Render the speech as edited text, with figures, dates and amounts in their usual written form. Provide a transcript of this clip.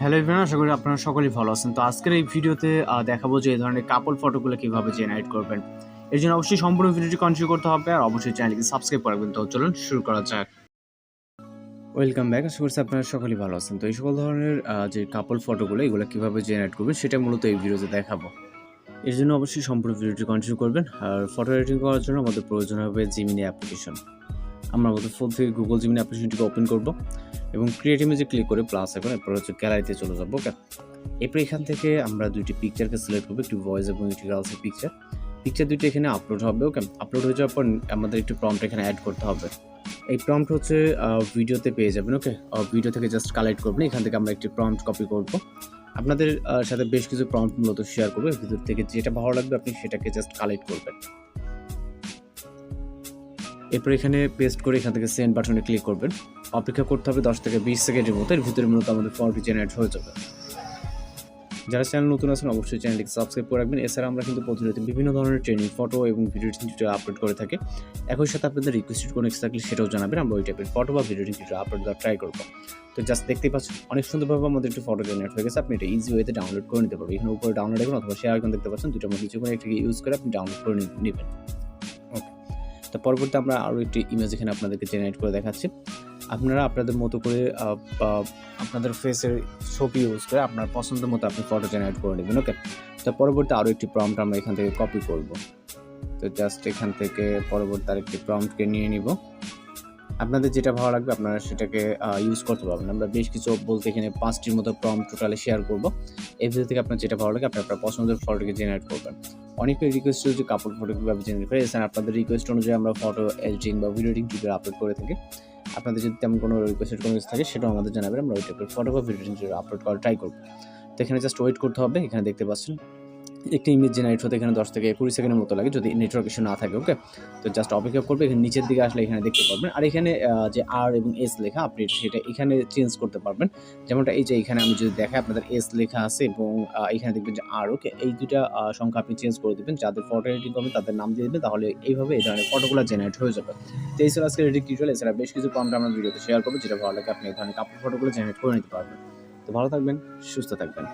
Hello everyone, আশা করি আপনারা সকলেই ভালো আছেন। তো আজকের এই ভিডিওতে দেখাবো যে এই ধরনের কাপল ফটোগুলো কিভাবে জেনারেট করবেন। এর জন্য অবশ্যই সম্পূর্ণ ভিডিওটি কন্টিনিউ করতে হবে আর অবশ্যই চ্যানেলকে সাবস্ক্রাইব করে রাখবেন। তো চলুন শুরু করা যাক। Welcome back. আশা করছি আপনারা সকলেই ভালো আছেন। তো এই সকল ধরনের যে কাপল ফটোগুলো এগুলো কিভাবে জেনারেট করবেন সেটা মূলত এই ভিডিওতে দেখাবো। এর জন্য অবশ্যই সম্পূর্ণ ভিডিওটি কন্টিনিউ করবেন। আর ফটো এডিটিং করার জন্য আমাদের প্রয়োজন হবে জিমিনি অ্যাপ্লিকেশন। আমরা আমাদের ফোন থেকে গুগল জিমিনি অ্যাপ্লিকেশনটিকে ওপেন করব এবং ক্রিয়েট ইমেজে ক্লিক করে প্লাস এখন এরপর হচ্ছে গ্যালারিতে চলে যাবো। ওকে, এরপর এখান থেকে আমরা দুইটি পিকচারকে সিলেক্ট করবো, একটি ভয়েস এবং একটি গার্লসের পিকচার দুইটি এখানে আপলোড হবে। ওকে, আপলোড হয়ে যাওয়ার পর আমাদের একটি প্রম্পট এখানে অ্যাড করতে হবে। এই প্রম্পট হচ্ছে ভিডিওতে পেয়ে যাবেন। ওকে, ভিডিও থেকে জাস্ট কালেক্ট করবেন। এখান থেকে আমরা একটি প্রম্পট কপি করব। আপনাদের সাথে বেশ কিছু প্রম্পট মূলত শেয়ার করবো। এর ভিতর থেকে যেটা ভালো লাগবে আপনি সেটাকে জাস্ট কালেক্ট করবেন। এরপর এখানে পেস্ট করে এখান থেকে সেন্ড বাটনে ক্লিক করবেন। অপেক্ষা করতে হবে 10 থেকে 20 সেকেন্ডের মতো। এর ভিতরে মূলত আমাদের ফটোটি জেনারেট হয়ে যাবে। যারা চ্যানেল নতুন আছেন অবশ্যই চ্যানেলটিকে সাবস্ক্রাইব করে রাখবেন। এছাড়া আমরা কিন্তু প্রতিনিয়ত বিভিন্ন ধরনের ট্রেনিং ফটো এবং ভিডিও টিউটোরিয়াল আপলোড করে থাকি। একই সাথে আপনাদের রিকোয়েস্টেড কোনো এক্স থাকলে সেটাও জানাবেন। আমরা ওই টাইপের ফটো বা ভিডিও টিউটোরিয়াল আপলোড করার ট্রাই করবো। তো জাস্ট দেখতেই পাচ্ছেন অনেক সুন্দরভাবে আমাদের একটু ফটো জেনারেট হয়ে গেছে। আপনি এটা ইজি ওয়েতে ডাউনলোড করে নিতে পারবেন। এখানে উপরে ডাউনলোড এখন অথবা শেয়ার আইকন দেখতে পাচ্ছেন, দুটোর মধ্যে যে কোনো একটি ইউজ করে আপনি ডাউনলোড করে নেবেন। ওকে, তো পরবর্তী আমরা আরও একটি ইমেজ এখানে আপনাদেরকে জেনারেট করে দেখাচ্ছি। আপনারা আপনাদের মতো করে আপনাদের ফেসের ছবি ইউজ করে আপনার পছন্দ মতো আপনি ফটো জেনারেট করে নেবেন। ওকে, তো পরবর্তী আরও একটি প্রম্পট আমরা এখান থেকে কপি করব। তো জাস্ট এখান থেকে পরবর্তী আরেকটি প্রম্পটকে নিয়ে নিব। আপনাদের যেটা ভালো লাগবে আপনারা সেটাকে ইউজ করতে পারবেন। আমরা বেশ কিছু বলতে এখানে 5টির মতো প্রম্পট টোটালি শেয়ার করব। এর ভিতর থেকে আপনার যেটা ভালো লাগে আপনি আপনার পছন্দের ফটোকে জেনারেট করবেন। অনেকের রিকোয়েস্ট হচ্ছে কাপল ফটো কীভাবে জেনারেট করে। এছাড়া আপনাদের রিকোয়েস্ট অনুযায়ী আমরা ফটো এডিটিং বা ভিডিও এডিটিং টিউটোরিয়াল আপলোড করে থাকি। আপনাদের যদি তেমন কোনো রিকোয়েস্টেড কোনো কিছু থাকে সেটাও আমাদের জানাবেন। আমরা ওই টাইপের ফটো বা ভিডিও টিউটোরিয়াল আপলোড করার ট্রাই করব। তো এখানে জাস্ট ওয়েট করতে হবে। এখানে দেখতে পাচ্ছেন একটি ইমেজ জেনারেট হতে এখানে 10 থেকে 20 সেকেন্ডের মতো লাগে যদি নেটওয়ার্ক ইস্যু না থাকে। ওকে, তো জাস্ট অপেক্ষা করবে। এখানে নিচের দিকে আসলে এখানে দেখতে পারবেন। আর এখানে যে আর এবং এস লেখা আপনি সেটা এখানে চেঞ্জ করতে পারবেন। যেমনটা এই যে এখানে আমি যদি দেখাই আপনাদের এস লেখা আছে এবং এখানে দেখবেন যে আর। ওকে, এই দুইটা সংখ্যা আপনি চেঞ্জ করে দেবেন। যাদের ফটো এডিটিং করবেন তাদের নাম দিয়ে দেবেন, তাহলে এইভাবে এই ধরনের ফটোগুলো জেনারেট হয়ে যাবে। তো এই ছিল আজকের এডিটিং টিউটোরিয়াল। এছাড়া বেশ কিছু প্রম্পট আমরা ভিডিওতে শেয়ার করবো, যেটা ভালো লাগে আপনি এই ধরনের কাপড় ফটোগুলো জেনারেট করে নিতে পারবেন। তো ভালো থাকবেন, সুস্থ থাকবেন।